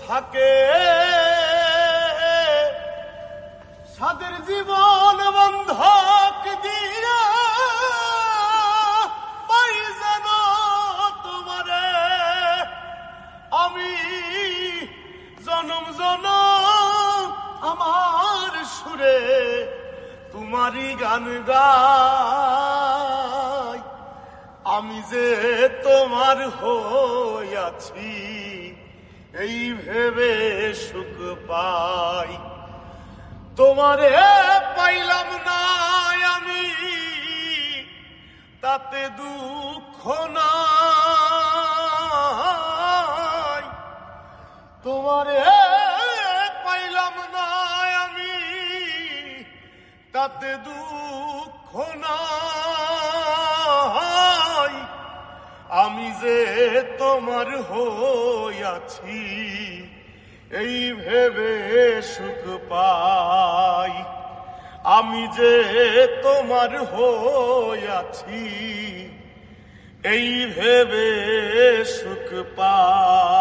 থাকে সাদের জীবন বন্ধক দিয়া পাই যেন তোমারে আমি জনম জনম আমার সুরে তোমারই গান গাই আমি যে তোমার হইয়াছি এই ভেবে সুখ পাই তোমারে পাইলাম না আমি তাতে দুঃখ নাই তোমারে পাইলাম না আমি তাতে দুঃখ নাই আমি যে তোমার হইয়াছি এই ভেবে সুখ পাই আমি যে তোমার হইয়াছি এই ভেবে সুখ পাই।